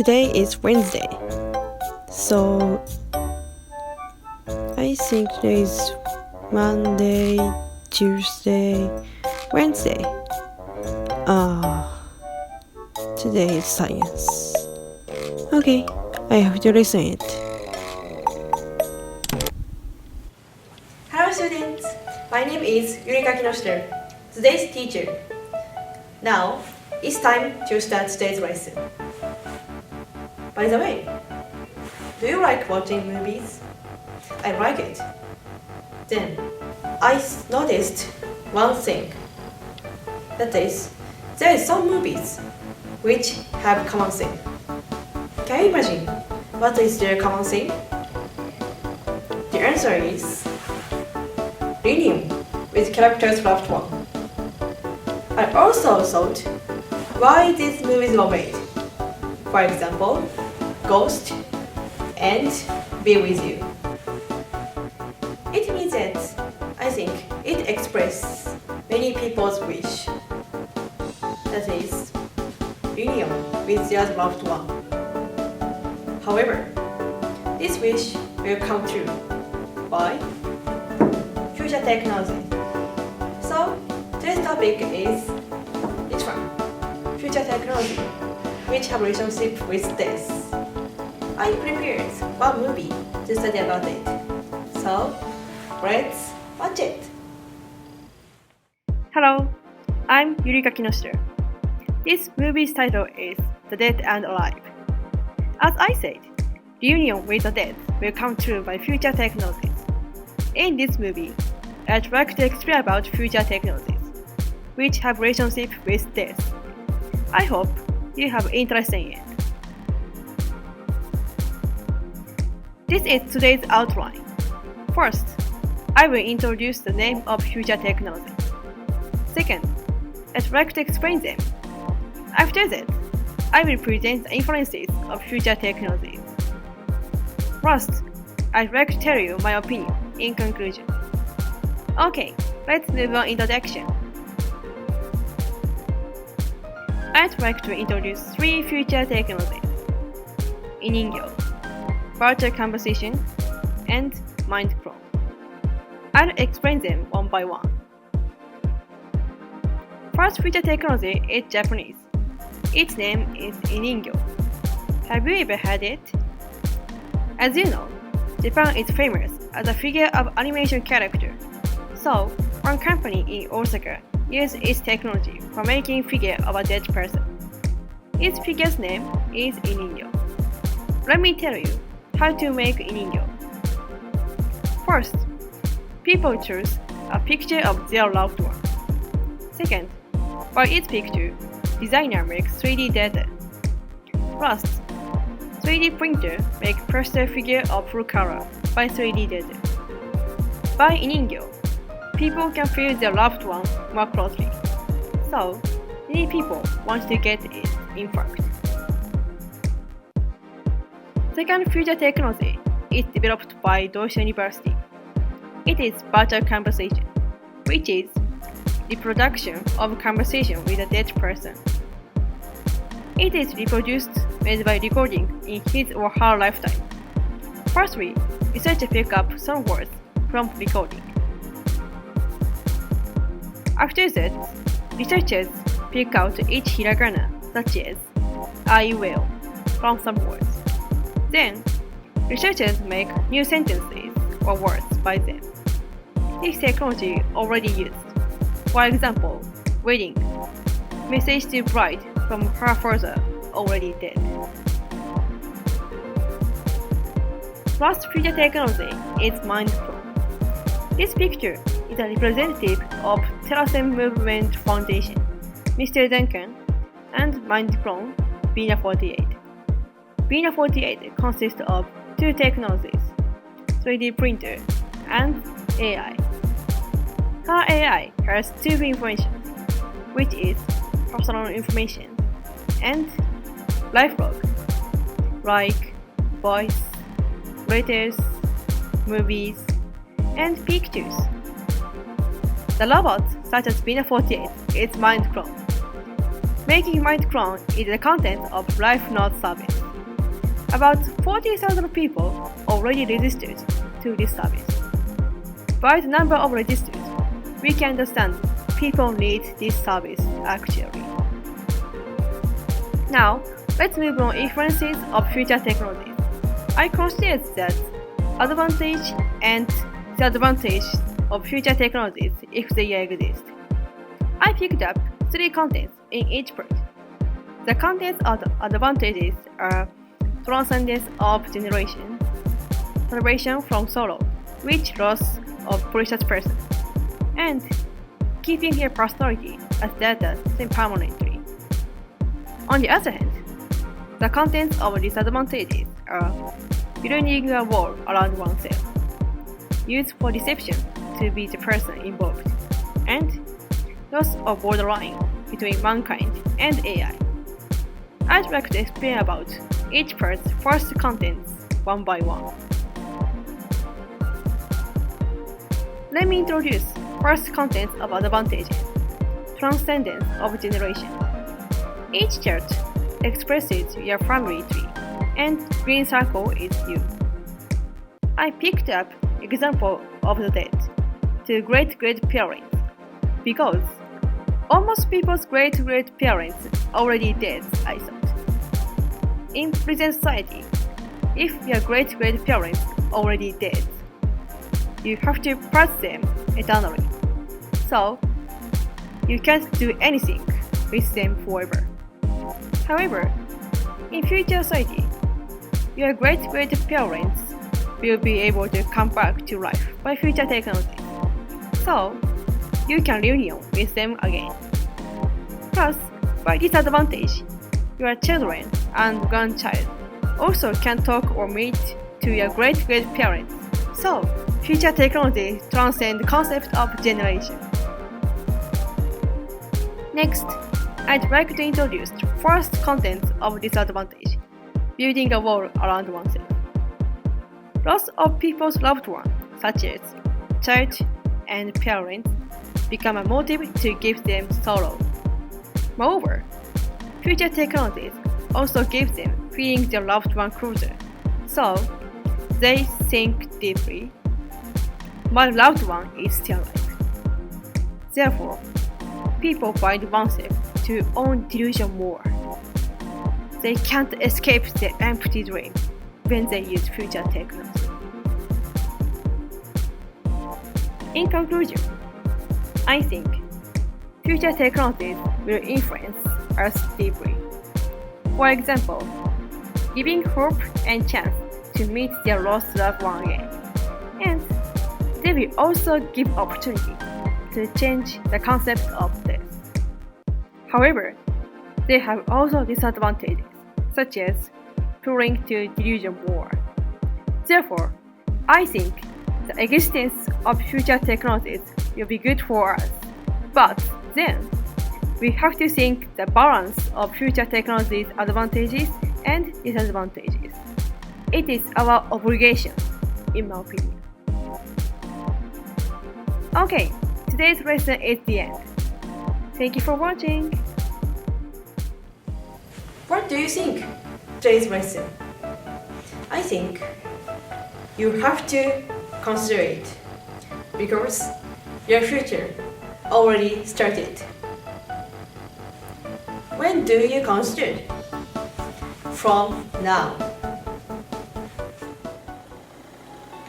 today is Wednesday. So I think today is Monday, Tuesday, Wednesday. Today is science. Okay, I have to listen it. Hello students, my name is Yurika KINOSHITA, today's teacher. Now, it's time to start today's lesson. By the way, do you like watching movies? I like it. Then, I noticed one thing. That is, there are some movies which have common theme. Can you imagine what is their common theme? The answer is Reunion with characters loved one. I also thought why these movies were made. For example, Ghost and Be With You. It means that I think it expresses many people's wish. That is, reunion with their loved one. However, this wish will come true by future technology. So, today's topic is this one, future technology, which have relationship with death. I prepared one movie to study about it. So, let's watch it. Hello, I'm Yurika KINOSHITA. This movie's title is The Dead and Alive. As I said, reunion with the dead will come true by future technologies. In this movie, I'd like to explain about future technologies, which have relationship with death. I hope you have interest in it. This is today's outline. First, I will introduce the name of future technologies. Second, I'd like to explain them. After that, I will present the influences of future technologies. Last, I'd like to tell you my opinion in conclusion. Okay, let's move on introduction. I'd like to introduce three future technologies: in-ingyo, virtual conversation, and mind clone. I'll explain them one by one. First future technology is Japanese. Its name is in-ingyo. Have you ever heard it? As you know, Japan is famous as a figure of animation character. So, one company in Osaka uses its technology for making figure of a dead person. Its figure's name is in-ingyo. Let me tell you how to make in-ingyo. First, people choose a picture of their loved one. Second, for each picture, designer makes 3D data. Last, 3D printer makes poster figure of full color by 3D data. By in-ingyo, people can feel their loved one more closely. So, many people want to get it, in fact. Second future technology is developed by Doisho University. It is virtual conversation, which is reproduction of conversation with a dead person. It is reproduced made by recording in his or her lifetime. Firstly, researchers pick up some words from recording. After that, researchers pick out each hiragana, such as I will, from some words. Then, researchers make new sentences or words by them. This technology already used. For example, wedding, message to bride from her father already dead. Last future technology is mind clone. This picture is a representative of Terracem Movement Foundation, Mr. Duncan, and mind clone Bina48. Bina48 consists of two technologies, 3D printer and AI. Her AI has two informations, which is personal information and life log, like voice, letters, movies, and pictures. The robot, such as Bina48, is mind clone. Making mind clone is the content of Life Note service. About 40,000 people already registered to this service. By the number of registered, we can understand people need this service actually. Now, let's move on influences of future technologies. I consider that advantage and disadvantage of future technologies if they exist. I picked up 3 contents in each part. The contents of the advantages are transcendence of generation, salvation from sorrow, which loss of precious person, and keeping your personality as data permanently. On the other hand, the contents of disadvantages are building a wall around oneself, used for deception to be the person involved, and loss of borderline between mankind and AI. I'd like to explain about each part's first contents one by one. Let me introduce first contents of advantages, transcendence of generation. Each chart expresses your family tree, and green circle is you. I picked up example of the dead to great-great-parents because almost people's great-great-parents already dead, I thought. In present society, if your great-great-parents already dead, you have to pass them eternally. So, you can't do anything with them forever. However, in future society, your great-great-parents will be able to come back to life by future technology. So, you can reunion with them again. Plus, by disadvantage, your children and grandchild also can talk or meet to your great-great-parents. So, future technology transcends the concept of generation. Next, I'd like to introduce the first content of disadvantage, building a wall around oneself. Loss of people's loved ones, such as child and parents, become a motive to give them sorrow. Moreover, future technologies also give them feeling their loved one closer, so they think deeply. My loved one is still alive. Therefore, people find oneself to own delusion more. They can't escape the empty dream when they use future technology. In conclusion, I think future technologies will influence us deeply. For example, giving hope and chance to meet their lost loved one again. And they will also give opportunity to change the concept of death. However, they have also disadvantages, such as pulling to delusion more. Therefore, I think the existence of future technologies will be good for us. But then, we have to think the balance of future technologies' advantages and disadvantages. It is our obligation, in my opinion. Okay, today's lesson is the end. Thank you for watching. What do you think? Today's lesson. I think you have to consider it because your future already started. When do you consider? From now.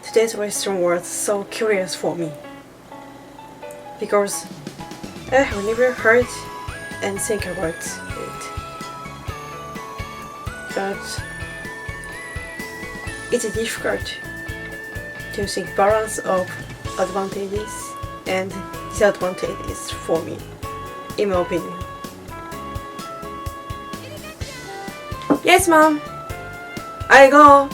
Today's lesson was so curious for me because I have never heard and think about it. But it's difficult to think balance of advantages and disadvantages for me, in my opinion. Yes, Mom. I go.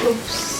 Oops.